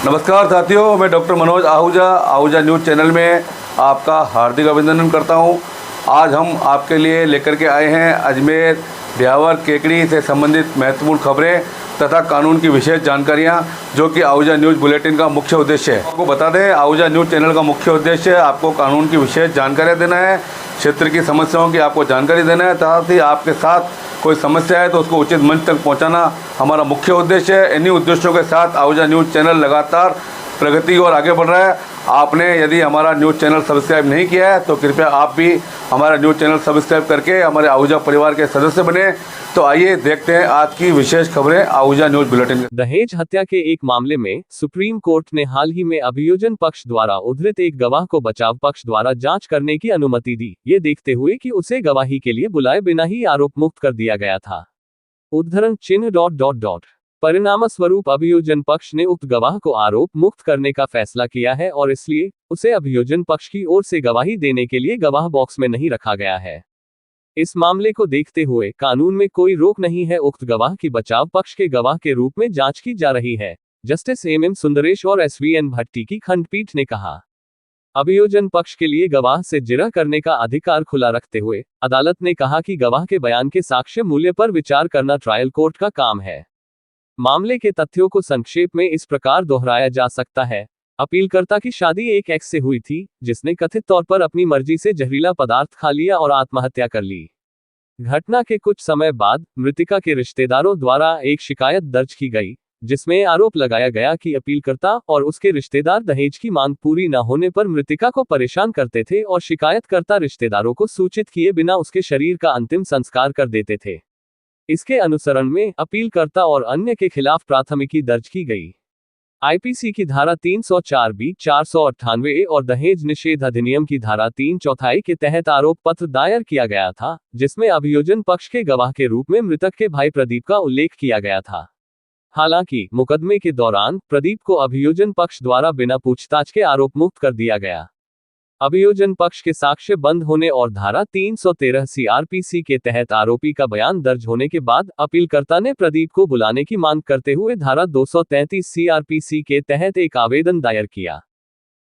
नमस्कार साथियों, मैं doctor Manoj Ahuja news channel में आपका हार्दिक अभिनंदन करता हूं। आज हम आपके लिए लेकर के आए हैं अजमेर ब्यावर केकड़ी से संबंधित महत्वपूर्ण खबरें तथा कानून की विशेष जानकारियां, जो कि आहूजा न्यूज़ बुलेटिन का मुख्य उद्देश्य है। आपको बता दें, आहूजा न्यूज़ चैनल का मुख्य उद्देश्य आपको कानून की विशेष जानकारियाँ देना है, क्षेत्र की समस्याओं की आपको जानकारी देना है, साथ ही आपके साथ कोई समस्या है तो उसको उचित मंच तक पहुंचाना हमारा मुख्य उद्देश्य है। इन्हीं उद्देश्यों के साथ आहूजा न्यूज़ चैनल लगातार प्रगति और आगे बढ़ रहा है। आपने यदि हमारा न्यूज़ चैनल सब्सक्राइब नहीं किया है तो कृपया आप भी हमारा न्यूज़ चैनल सब्सक्राइब करके हमारे आहूजा परिवार के सदस्य बने। तो आइए देखते हैं आज की विशेष खबरें आहूजा न्यूज़ बुलेटिन। दहेज हत्या के एक मामले में सुप्रीम कोर्ट ने हाल ही में अभियोजन पक्ष द्वारा उद्धृत एक गवाह को बचाव पक्ष द्वारा जांच करने की अनुमति दी, ये देखते हुए कि उसे गवाही के लिए बुलाए बिना ही आरोप मुक्त कर दिया गया था। उद्धरण चिन्ह ... परिणामस्वरूप अभियोजन पक्ष ने उक्त गवाह को आरोप मुक्त करने का फैसला किया है और इसलिए उसे अभियोजन पक्ष की ओर से गवाही देने के लिए गवाह बॉक्स में नहीं रखा गया है। इस मामले को देखते हुए कानून में कोई रोक नहीं है। उक्त गवाह की बचाव पक्ष के गवाह के रूप में जांच की जा रही है, जस्टिस MM सुंदरेश और SVN भट्टी की खंडपीठ ने कहा। अभियोजन पक्ष के लिए गवाह से जिरह करने का अधिकार खुला रखते हुए अदालत ने कहा कि गवाह के बयान के साक्ष्य मूल्य पर विचार करना ट्रायल कोर्ट का काम है। मामले के तथ्यों को संक्षेप में इस प्रकार दोहराया जा सकता है। अपीलकर्ता की शादी एक एक्स से हुई थी, जिसने कथित तौर पर अपनी मर्जी से जहरीला पदार्थ खा लिया और आत्महत्या कर ली। घटना के कुछ समय बाद मृतिका के रिश्तेदारों द्वारा एक शिकायत दर्ज की गई, जिसमें आरोप लगाया गया कि अपीलकर्ता और उसके रिश्तेदार दहेज की मांग पूरी न होने पर मृतिका को परेशान करते थे और शिकायतकर्ता रिश्तेदारों को सूचित किए बिना उसके शरीर का अंतिम संस्कार कर देते थे। इसके अनुसरण में अपीलकर्ता और अन्य के खिलाफ प्राथमिकी दर्ज की गई। IPC की धारा 304B, 498A और दहेज निषेध अधिनियम की धारा 3/4 के तहत आरोप पत्र दायर किया गया था, जिसमें अभियोजन पक्ष के गवाह के रूप में मृतक के भाई प्रदीप का उल्लेख किया गया था। हालांकि मुकदमे के दौरान प्रदीप को अभियोजन पक्ष द्वारा बिना पूछताछ के आरोप मुक्त कर दिया गया। अभियोजन पक्ष के साक्ष्य बंद होने और धारा 313 CRPC के तहत आरोपी का बयान दर्ज होने के बाद अपीलकर्ता ने प्रदीप को बुलाने की मांग करते हुए धारा 233 CRPC के तहत एक आवेदन दायर किया।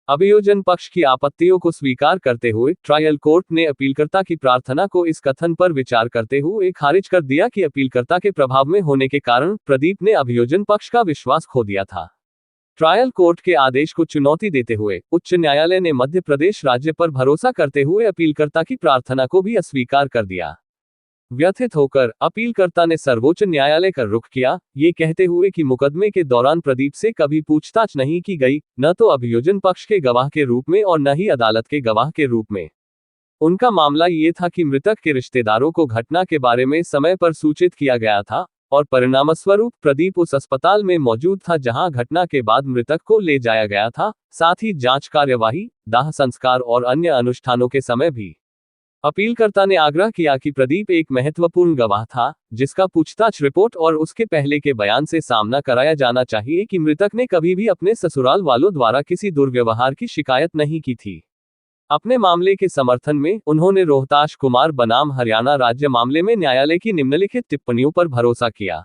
अभियोजन पक्ष की आपत्तियों को स्वीकार करते हुए ट्रायल कोर्ट ने अपीलकर्ता की प्रार्थना को इस कथन पर विचार करते हुए खारिज कर दिया कि अपीलकर्ता के प्रभाव में होने के कारण प्रदीप ने अभियोजन पक्ष का विश्वास खो दिया था। ट्रायल कोर्ट के आदेश को चुनौती देते हुए उच्च न्यायालय ने मध्य प्रदेश राज्य पर भरोसा करते हुए अपीलकर्ता की प्रार्थना को भी अस्वीकार कर दिया। व्यथित होकर अपीलकर्ता ने सर्वोच्च न्यायालय का रुख किया, ये कहते हुए कि मुकदमे के दौरान प्रदीप से कभी पूछताछ नहीं की गई, न तो अभियोजन पक्ष के गवाह के रूप में और न ही अदालत के गवाह के रूप में। उनका मामला ये था कि मृतक के रिश्तेदारों को घटना के बारे में समय पर सूचित किया गया था और परिणामस्वरूप प्रदीप उस अस्पताल में मौजूद था जहां घटना के बाद मृतक को ले जाया गया था, साथ ही जांच कार्यवाही, दाह संस्कार और अन्य अनुष्ठानों के समय भी। अपीलकर्ता ने आग्रह किया कि प्रदीप एक महत्वपूर्ण गवाह था, जिसका पूछताछ रिपोर्ट और उसके पहले के बयान से सामना कराया जाना चाहिए कि मृतक ने कभी भी अपने ससुराल वालों द्वारा किसी दुर्व्यवहार की शिकायत नहीं की थी। अपने मामले के समर्थन में उन्होंने रोहताश कुमार बनाम हरियाणा राज्य मामले में न्यायालय की निम्नलिखित टिप्पणियों पर भरोसा किया।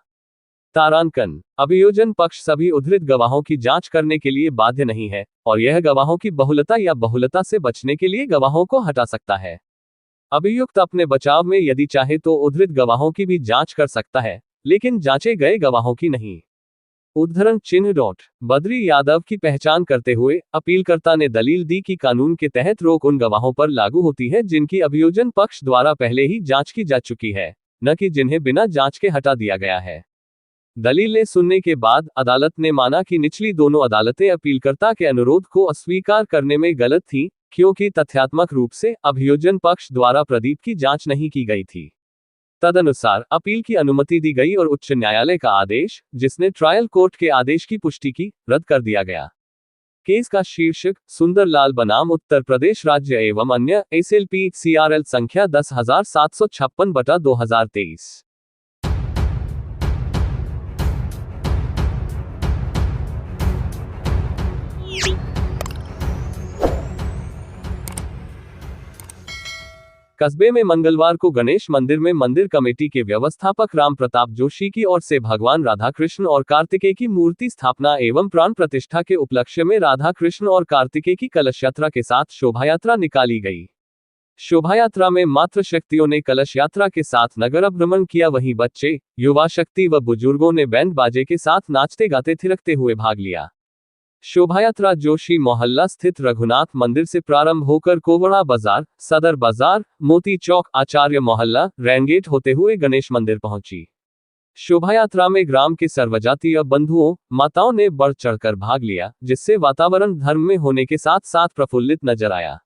तारांकन: अभियोजन पक्ष सभी उद्धृत गवाहों की जांच करने के लिए बाध्य नहीं है और यह गवाहों की बहुलता या बहुलता से बचने के लिए गवाहों को हटा सकता है। अभियुक्त अपने बचाव में यदि चाहे तो उद्धृत गवाहों की भी जांच कर सकता है, लेकिन जांचे गए गवाहों की नहीं। उद्धरण चिन्ह ... बद्री यादव की पहचान करते हुए अपीलकर्ता ने दलील दी कि कानून के तहत रोक उन गवाहों पर लागू होती है जिनकी अभियोजन पक्ष द्वारा पहले ही जांच की जा चुकी है, न कि जिन्हें बिना जांच के हटा दिया गया है। दलीलें सुनने के बाद अदालत ने माना कि निचली दोनों अदालतें अपीलकर्ता के अनुरोध को अस्वीकार करने में गलत थीं, क्योंकि तथ्यात्मक रूप से अभियोजन पक्ष द्वारा प्रदीप की जांच नहीं की गई थी। तदनुसार अपील की अनुमति दी गई और उच्च न्यायालय का आदेश, जिसने ट्रायल कोर्ट के आदेश की पुष्टि की, रद्द कर दिया गया। केस का शीर्षक सुंदरलाल बनाम उत्तर प्रदेश राज्य एवं अन्य SLP CRL संख्या 10,756/2023। कस्बे में मंगलवार को गणेश मंदिर में मंदिर कमेटी के व्यवस्थापक राम प्रताप जोशी की ओर से भगवान राधा कृष्ण और कार्तिकेय की मूर्ति स्थापना एवं प्राण प्रतिष्ठा के उपलक्ष्य में राधा कृष्ण और कार्तिकेय की कलश यात्रा के साथ शोभायात्रा निकाली गई। शोभायात्रा में मातृशक्तियों ने कलश यात्रा के साथ नगर भ्रमण किया, वहीं बच्चे, युवा शक्ति व बुजुर्गों ने बैंड बाजे के साथ नाचते गाते थिरकते हुए भाग लिया। शोभायात्रा जोशी मोहल्ला स्थित रघुनाथ मंदिर से प्रारंभ होकर कोवड़ा बाजार, सदर बाजार, मोती चौक, आचार्य मोहल्ला, रैनगेट होते हुए गणेश मंदिर पहुंची। शोभायात्रा में ग्राम के सर्वजातीय बंधुओं, माताओं ने बढ़ चढ़कर भाग लिया, जिससे वातावरण धर्म में होने के साथ साथ प्रफुल्लित नजर आया।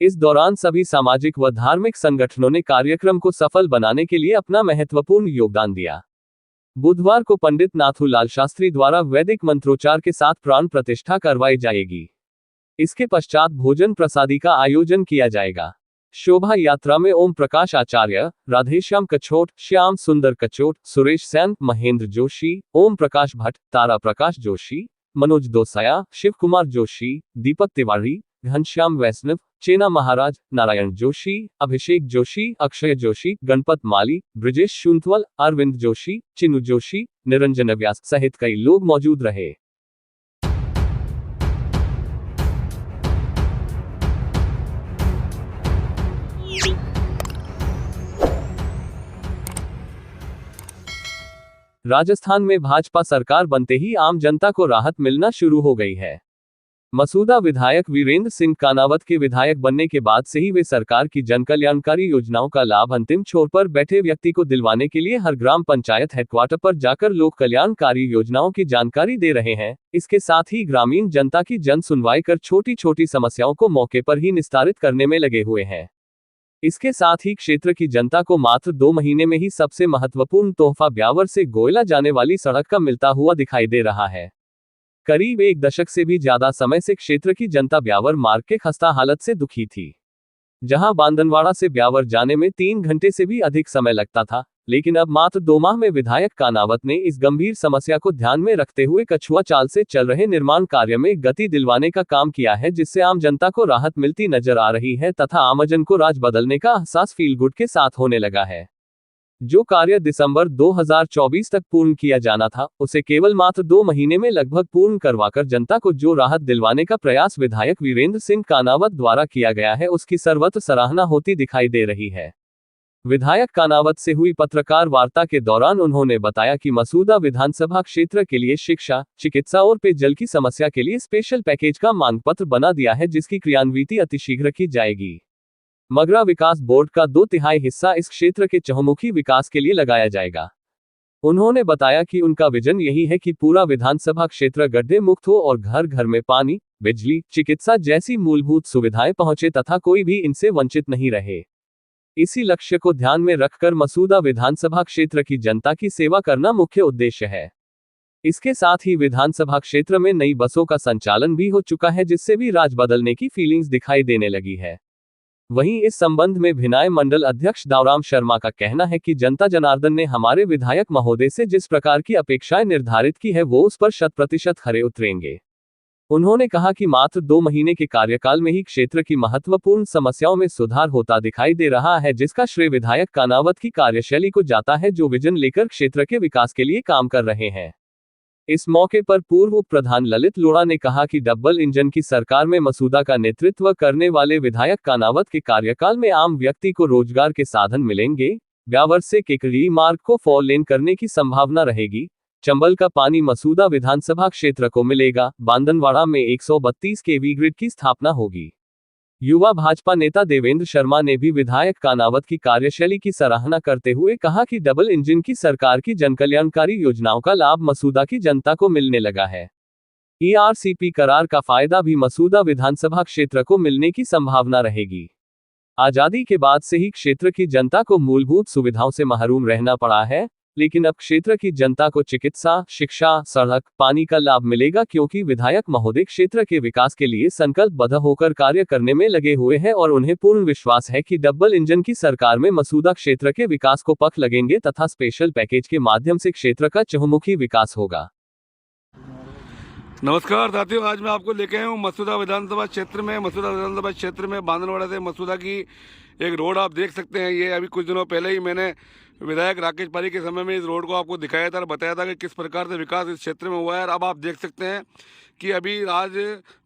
इस दौरान सभी सामाजिक व धार्मिक संगठनों ने कार्यक्रम को सफल बनाने के लिए अपना महत्वपूर्ण योगदान दिया। बुधवार को पंडित नाथूलाल शास्त्री द्वारा वैदिक मंत्रोच्चार के साथ प्राण प्रतिष्ठा करवाई जाएगी। इसके पश्चात भोजन प्रसादी का आयोजन किया जाएगा। शोभा यात्रा में ओम प्रकाश आचार्य, राधेश्याम कछोट, श्याम सुंदर कचोट, सुरेश सैन, महेंद्र जोशी, ओम प्रकाश भट्ट, तारा प्रकाश जोशी, मनोज दोसाया, शिव कुमार जोशी, दीपक तिवारी, घनश्याम वैष्णव, चेना महाराज, नारायण जोशी, अभिषेक जोशी, अक्षय जोशी, गणपत माली, ब्रजेश शुंतवल, अरविंद जोशी, चिन्नू जोशी, निरंजन व्यास सहित कई लोग मौजूद रहे। राजस्थान में भाजपा सरकार बनते ही आम जनता को राहत मिलना शुरू हो गई है। मसूदा विधायक वीरेंद्र सिंह कानावत के विधायक बनने के बाद से ही वे सरकार की जनकल्याणकारी योजनाओं का लाभ अंतिम छोर पर बैठे व्यक्ति को दिलवाने के लिए हर ग्राम पंचायत हेडक्वार्टर पर जाकर लोक कल्याणकारी योजनाओं की जानकारी दे रहे हैं। इसके साथ ही ग्रामीण जनता की जन सुनवाई कर छोटी छोटी समस्याओं को मौके पर ही निस्तारित करने में लगे हुए हैं। इसके साथ ही क्षेत्र की जनता को मात्र 2 महीने में ही सबसे महत्वपूर्ण तोहफा ब्यावर से गोयला जाने वाली सड़क का मिलता हुआ दिखाई दे रहा है। करीब 1 दशक से भी ज्यादा समय से क्षेत्र की जनता ब्यावर मार्ग के खस्ता हालत से दुखी थी, जहां बांदनवाड़ा से ब्यावर जाने में 3 घंटे से भी अधिक समय लगता था। लेकिन अब मात्र 2 माह में विधायक कानावत ने इस गंभीर समस्या को ध्यान में रखते हुए कछुआ चाल से चल रहे निर्माण कार्य में गति दिलवाने का काम किया है, जिससे आम जनता को राहत मिलती नजर आ रही है तथा आमजन को राज बदलने का एहसास फील गुड के साथ होने लगा है। जो कार्य दिसंबर 2024 तक पूर्ण किया जाना था, उसे केवल मात्र 2 महीने में लगभग पूर्ण करवाकर जनता को जो राहत दिलवाने का प्रयास विधायक वीरेंद्र सिंह कानावत द्वारा किया गया है, उसकी सर्वत्र सराहना होती दिखाई दे रही है। विधायक कानावत से हुई पत्रकार वार्ता के दौरान उन्होंने बताया कि मसूदा विधानसभा क्षेत्र के लिए शिक्षा, चिकित्सा और पेयजल की समस्या के लिए स्पेशल पैकेज का मांग पत्र बना दिया है, जिसकी क्रियान्विति अतिशीघ्र की जाएगी। मगरा विकास बोर्ड का 2/3 हिस्सा इस क्षेत्र के चहुमुखी विकास के लिए लगाया जाएगा। उन्होंने बताया कि उनका विजन यही है कि पूरा विधानसभा क्षेत्र गड्ढे मुक्त हो और घर घर में पानी, बिजली, चिकित्सा जैसी मूलभूत सुविधाएं पहुंचे तथा कोई भी इनसे वंचित नहीं रहे। इसी लक्ष्य को ध्यान में रखकर मसूदा विधानसभा क्षेत्र की जनता की सेवा करना मुख्य उद्देश्य है। इसके साथ ही विधानसभा क्षेत्र में नई बसों का संचालन भी हो चुका है, जिससे भी राज बदलने की फीलिंग्स दिखाई देने लगी है। वहीं इस संबंध में भिनाय मंडल अध्यक्ष दावराम शर्मा का कहना है कि जनता जनार्दन ने हमारे विधायक महोदय से जिस प्रकार की अपेक्षाएं निर्धारित की है, वो उस पर 100% खरे उतरेंगे। उन्होंने कहा कि मात्र 2 महीने के कार्यकाल में ही क्षेत्र की महत्वपूर्ण समस्याओं में सुधार होता दिखाई दे रहा है, जिसका श्रेय विधायक कानावत की कार्यशैली को जाता है, जो विजन लेकर क्षेत्र के विकास के लिए काम कर रहे हैं। इस मौके पर पूर्व उप प्रधान ललित लोढ़ा ने कहा कि डबल इंजन की सरकार में मसूदा का नेतृत्व करने वाले विधायक कानावत के कार्यकाल में आम व्यक्ति को रोजगार के साधन मिलेंगे। ब्यावर से केकड़ी मार्ग को 4 लेन करने की संभावना रहेगी। चंबल का पानी मसूदा विधानसभा क्षेत्र को मिलेगा। बांदनवाड़ा में 132 केवी ग्रिड की स्थापना होगी। युवा भाजपा नेता देवेंद्र शर्मा ने भी विधायक कानावत की कार्यशैली की सराहना करते हुए कहा कि डबल इंजन की सरकार की जनकल्याणकारी योजनाओं का लाभ मसूदा की जनता को मिलने लगा है। ईआरसीपी करार का फायदा भी मसूदा विधानसभा क्षेत्र को मिलने की संभावना रहेगी। आजादी के बाद से ही क्षेत्र की जनता को मूलभूत सुविधाओं से महरूम रहना पड़ा है, लेकिन अब क्षेत्र की जनता को चिकित्सा, शिक्षा, सड़क, पानी का लाभ मिलेगा, क्योंकि विधायक महोदय क्षेत्र के विकास के लिए संकल्पबद्ध होकर कार्य करने में लगे हुए हैं और उन्हें पूर्ण विश्वास है कि डबल इंजन की सरकार में मसूदा क्षेत्र के विकास को पख लगेंगे तथा स्पेशल पैकेज के माध्यम से क्षेत्र का चहुमुखी विकास होगा। नमस्कार साथियों, आज मैं आपको लेके आया हूँ मसूदा विधानसभा क्षेत्र में बांधनवाड़ा से मसूदा की एक रोड आप देख सकते हैं। ये अभी कुछ दिनों पहले ही मैंने विधायक राकेश पारीक के समय में इस रोड को आपको दिखाया था और बताया था कि किस प्रकार से विकास इस क्षेत्र में हुआ है। और अब आप देख सकते हैं कि अभी आज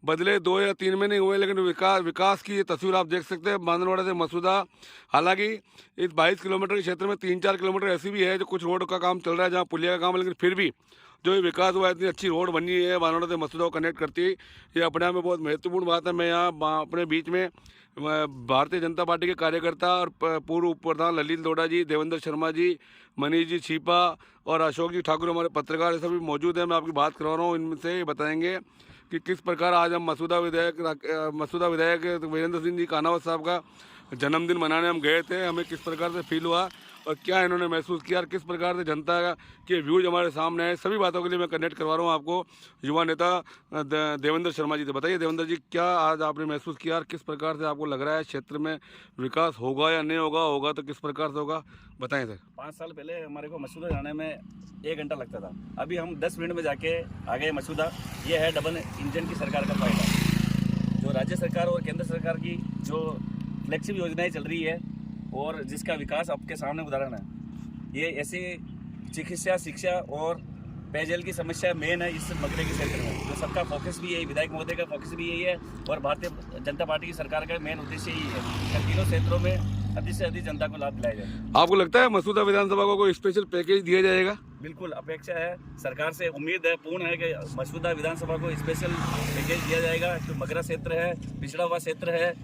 बदले 2 या 3 महीने हुए, लेकिन विकास की ये तस्वीर आप देख सकते हैं बांधनवाड़ा से मसूदा। हालांकि इस 22 किलोमीटर के क्षेत्र में 3-4 किलोमीटर ऐसी भी है जो कुछ रोड का काम चल रहा है, जहाँ पुलिया का काम है, लेकिन फिर भी जो ये विकास हुआ है, इतनी अच्छी रोड बनी है बांधनवाड़ा से मसूदा को कनेक्ट करती है, ये अपने आप में बहुत महत्वपूर्ण बात है। मैं यहाँ अपने बीच में भारतीय जनता पार्टी के कार्यकर्ता और पूर्व उप प्रधान ललित लोढ़ा जी, देवेंद्र शर्मा जी, मनीष जी छीपा और अशोक जी ठाकुर, हमारे पत्रकार ये सभी मौजूद हैं। मैं आपकी बात करवा रहा हूँ, इनसे ये बताएंगे कि किस प्रकार आज हम मसूदा विधायक वीरेंद्र सिंह जी कानावत साहब का जन्मदिन मनाने हम गए थे, हमें किस प्रकार से फील हुआ और क्या इन्होंने महसूस किया और किस प्रकार से जनता के व्यूज हमारे सामने आए। सभी बातों के लिए मैं कनेक्ट करवा रहा हूँ आपको युवा नेता देवेंद्र शर्मा जी से। बताइए देवेंद्र जी, क्या आज आपने महसूस किया और किस प्रकार से आपको लग रहा है क्षेत्र में विकास होगा या नहीं होगा, होगा तो किस प्रकार से होगा, बताएं सर। 5 साल पहले हमारे को मसूदा जाने में 1 घंटा लगता था, अभी हम 10 मिनट में जाके आ गए मसूदा। ये है डबल इंजन की सरकार का फायदा। जो राज्य सरकार और केंद्र सरकार की जो फ्लैगशिप योजनाएं चल रही है और जिसका विकास आपके सामने उदाहरण है, ये ऐसी चिकित्सा, शिक्षा और पेयजल की समस्या मेन है इस मगरे के क्षेत्र में। तो सबका फोकस भी यही, विधायक महोदय का फोकस भी यही है और भारतीय जनता पार्टी की सरकार का मेन उद्देश्य यही है कि तीनों क्षेत्रों में अधिक से अधिक जनता को लाभ दिलाया जाए। आपको लगता है मसूदा विधानसभा को कोई स्पेशल पैकेज दिया जाएगा? बिल्कुल अपेक्षा है, सरकार से उम्मीद है, पूर्ण है कि मसूदा विधानसभा को स्पेशल पैकेज दिया जाएगा। जो मगरा क्षेत्र है, पिछड़ा हुआ क्षेत्र है,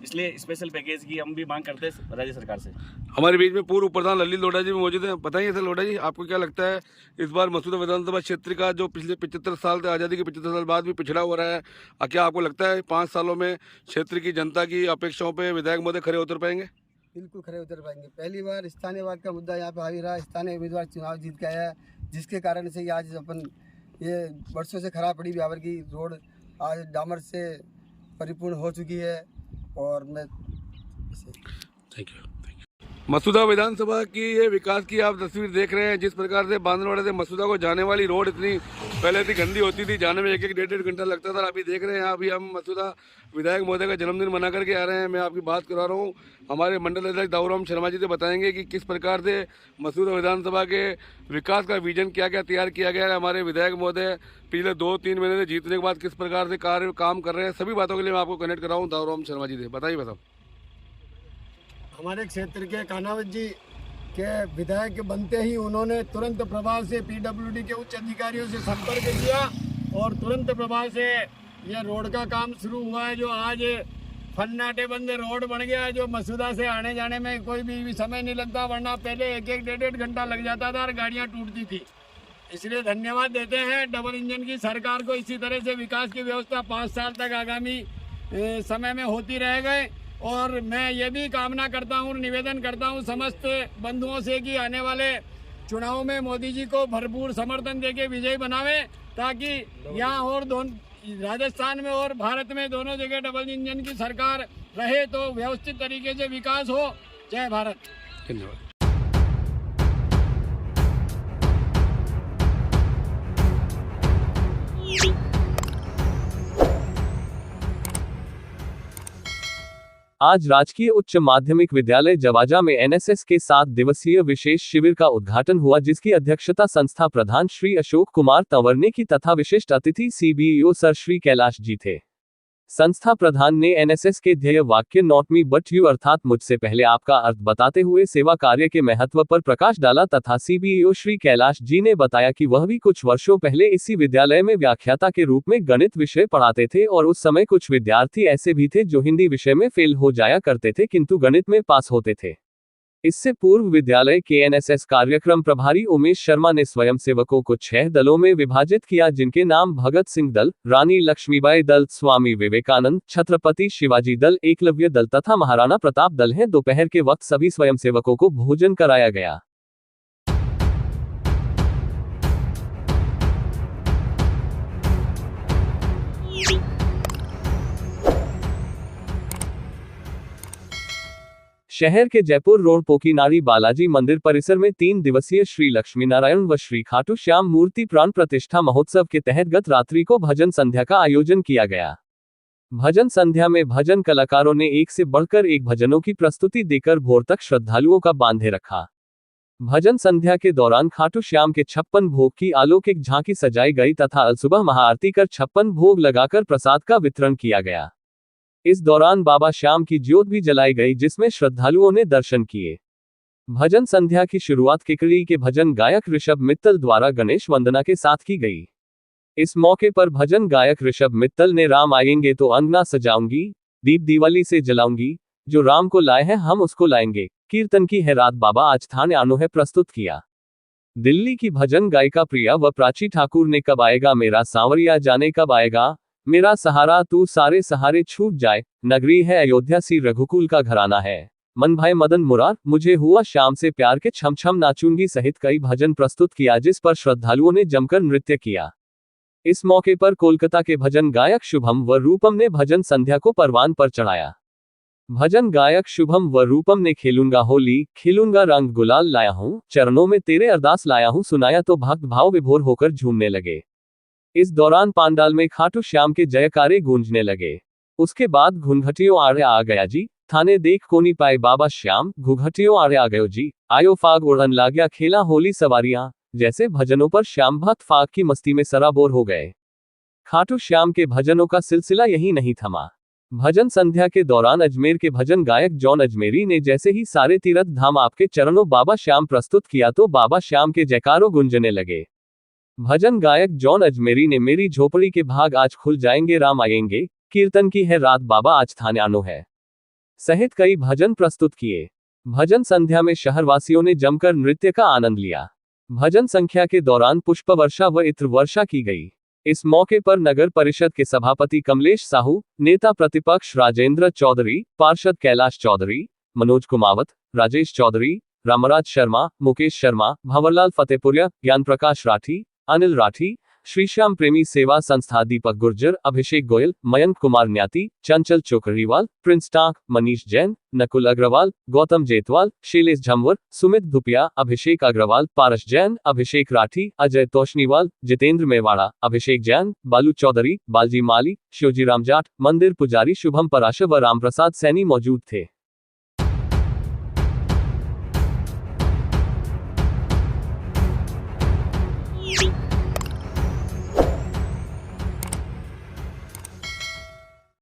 इसलिए स्पेशल पैकेज की हम भी मांग करते हैं राज्य सरकार से। हमारे बीच में पूर्व प्रधान ललित लोढ़ा जी भी मौजूद हैं। बताइए सर लोढ़ा जी, आपको क्या लगता है इस बार मसूदा विधानसभा क्षेत्र का जो पिछले 75 साल से आज़ादी के 75 साल बाद भी पिछड़ा हो रहा है, क्या आपको लगता है 5 सालों में क्षेत्र की जनता की अपेक्षाओं पर विधायक महोदय खरे उतर पाएंगे? बिल्कुल खरे उतर पाएंगे। पहली बार स्थानीयवाद का मुद्दा यहाँ पे हावी रहा, स्थानीय उम्मीदवार चुनाव जीत के आया, जिसके कारण से आज अपन ये वर्षों से खराब पड़ी ब्यावर की रोड आज डामर से परिपूर्ण हो चुकी है। और मैं थैंक यू। मसूदा विधानसभा की ये विकास की आप तस्वीर देख रहे हैं। जिस प्रकार से बांधनवाड़ा से मसूदा को जाने वाली रोड इतनी पहले इतनी गंदी होती थी, जाने में 1-1, 1.5 घंटा लगता था। अभी देख रहे हैं, अभी हम मसूदा विधायक महोदय का जन्मदिन मना करके आ रहे हैं। मैं आपकी बात करा रहा हूँ, हमारे मंडल अध्यक्ष दाऊराम शर्मा जी से बताएंगे कि किस प्रकार से मसूदा विधानसभा के विकास का विजन क्या क्या तैयार किया गया है। हमारे विधायक महोदय पिछले 2-3 महीने से जीतने के बाद किस प्रकार से काम कर रहे हैं, सभी बातों के लिए मैं आपको कनेक्ट कराऊँ दाऊराम शर्मा जी से। बताइए बताओ। हमारे क्षेत्र के कानावत जी के विधायक बनते ही उन्होंने तुरंत प्रभाव से पीडब्ल्यूडी के उच्च अधिकारियों से संपर्क किया और तुरंत प्रभाव से यह रोड का काम शुरू हुआ है, जो आज फन्नाटे बंद रोड बन गया है। जो मसूदा से आने जाने में कोई भी समय नहीं लगता, वरना पहले 1-1, 1.5 घंटा लग जाता था और गाड़ियाँ टूटती थी। इसलिए धन्यवाद देते हैं डबल इंजन की सरकार को। इसी तरह से विकास की व्यवस्था 5 साल तक आगामी समय में होती रह गए। और मैं ये भी कामना करता हूँ, निवेदन करता हूँ समस्त बंधुओं से कि आने वाले चुनाव में मोदी जी को भरपूर समर्थन देके विजयी बनावे, ताकि यहाँ और राजस्थान में और भारत में दोनों जगह डबल इंजन की सरकार रहे तो व्यवस्थित तरीके से विकास हो। जय भारत। धन्यवाद। आज राजकीय उच्च माध्यमिक विद्यालय जवाजा में एनएसएस के 7 दिवसीय विशेष शिविर का उद्घाटन हुआ, जिसकी अध्यक्षता संस्था प्रधान श्री अशोक कुमार तंवर ने की तथा विशिष्ट अतिथि सीबीईओ सर श्री कैलाश जी थे। संस्था प्रधान ने एनएसएस के ध्येय वाक्य नॉट मी बट यू अर्थात मुझसे पहले आपका अर्थ बताते हुए सेवा कार्य के महत्व पर प्रकाश डाला तथा सीबीईओ श्री कैलाश जी ने बताया कि वह भी कुछ वर्षों पहले इसी विद्यालय में व्याख्याता के रूप में गणित विषय पढ़ाते थे और उस समय कुछ विद्यार्थी ऐसे भी थे जो हिंदी विषय में फेल हो जाया करते थे किंतु गणित में पास होते थे। इससे पूर्व विद्यालय के एनएसएस कार्यक्रम प्रभारी उमेश शर्मा ने स्वयंसेवकों को 6 दलों में विभाजित किया, जिनके नाम भगत सिंह दल, रानी लक्ष्मीबाई दल, स्वामी विवेकानंद, छत्रपति शिवाजी दल, एकलव्य दल तथा महाराणा प्रताप दल हैं। दोपहर के वक्त सभी स्वयंसेवकों को भोजन कराया गया। शहर के जयपुर रोड पोकीनाड़ी बालाजी मंदिर परिसर में 3 दिवसीय श्री लक्ष्मी नारायण व श्री खाटू श्याम मूर्ति प्राण प्रतिष्ठा महोत्सव के तहत गत रात्रि को भजन संध्या का आयोजन किया गया। भजन संध्या में भजन कलाकारों ने एक से बढ़कर एक भजनों की प्रस्तुति देकर भोर तक श्रद्धालुओं का बांधे रखा। भजन संध्या के दौरान खाटू श्याम के 56 भोग की अलौकिक झांकी सजाई गई तथा अलसुबह महाआरती कर 56 भोग लगाकर प्रसाद का वितरण किया गया। इस दौरान बाबा श्याम की ज्योत भी जलाई गई जिसमें श्रद्धालुओं ने दर्शन किए। भजन संध्या की शुरुआत केकड़ी के भजन गायक ऋषभ मित्तल द्वारा गणेश वंदना के साथ की गई। इस मौके पर भजन गायक ऋषभ मित्तल ने राम आएंगे तो अंगना सजाऊंगी, दीप दिवाली से जलाऊंगी, जो राम को लाए हैं हम उसको लाएंगे, कीर्तन की है रात बाबा आज थाने आनो है प्रस्तुत किया। दिल्ली की भजन गायिका प्रिया व प्राची ठाकुर ने कब आएगा मेरा सांवरिया जाने कब आएगा, मेरा सहारा तू सारे सहारे छूट जाए, नगरी है अयोध्या सी रघुकुल का घराना है, मन भाई मदन मुरार, मुझे हुआ श्याम से प्यार के छम छम नाचूंगी सहित कई भजन प्रस्तुत किया जिस पर श्रद्धालुओं ने जमकर नृत्य किया। इस मौके पर कोलकाता के भजन गायक शुभम व रूपम ने भजन संध्या को परवान पर चढ़ाया। भजन गायक शुभम व रूपम ने खेलूंगा होली, खेलूंगा रंग गुलाल लाया हूं, चरणों में तेरे अरदास लाया हूं सुनाया तो भक्त भाव विभोर होकर झूमने लगे। इस दौरान पांडाल में खाटू श्याम के जयकारे गूंजने लगे। उसके बाद घुंघटियों आड़े आ गया जी, थाने देख कोनी पाए बाबा श्याम, घुंघटियों आड़े आ गयो जी, आयो फाग उड़न लाग्या खेला होली सवारियां, जैसे भजनों पर श्याम भक्त फाग की मस्ती में सराबोर हो गए। खाटू श्याम के भजनों का सिलसिला यही नहीं थमा। भजन संध्या के दौरान अजमेर के भजन गायक जॉन अजमेरी ने जैसे ही सारे तीर्थ धाम आपके चरणों बाबा श्याम प्रस्तुत किया तो बाबा श्याम के जयकारों गूंजने लगे। भजन गायक जॉन अजमेरी ने मेरी झोपड़ी के भाग आज खुल जाएंगे राम आएंगे, कीर्तन की है रात बाबा आज थाने आनो है सहित कई भजन प्रस्तुत किए। भजन संध्या में शहरवासियों ने जमकर नृत्य का आनंद लिया। भजन संख्या के दौरान पुष्प वर्षा व इत्र वर्षा की गई। इस मौके पर नगर परिषद के सभापति कमलेश साहू, नेता प्रतिपक्ष राजेंद्र चौधरी, पार्षद कैलाश चौधरी, मनोज कुमावत, राजेश चौधरी, रामराज शर्मा, मुकेश शर्मा, भंवरलाल फतेहपुरिया, ज्ञान प्रकाश राठी, अनिल राठी, श्रीश्याम प्रेमी सेवा संस्था दीपक गुर्जर, अभिषेक गोयल, मयंक कुमार न्याती, चंचल चोकरीवाल, प्रिंस टाक, मनीष जैन, नकुल अग्रवाल, गौतम जेतवाल, शैलेश झंवर, सुमित धुपिया, अभिषेक अग्रवाल, पारस जैन, अभिषेक राठी, अजय तोशनीवाल, जितेंद्र मेवाड़ा, अभिषेक जैन, बालू चौधरी, बालजी माली, शिवजी राम जाट, मंदिर पुजारी शुभम पराशर व रामप्रसाद सैनी मौजूद थे।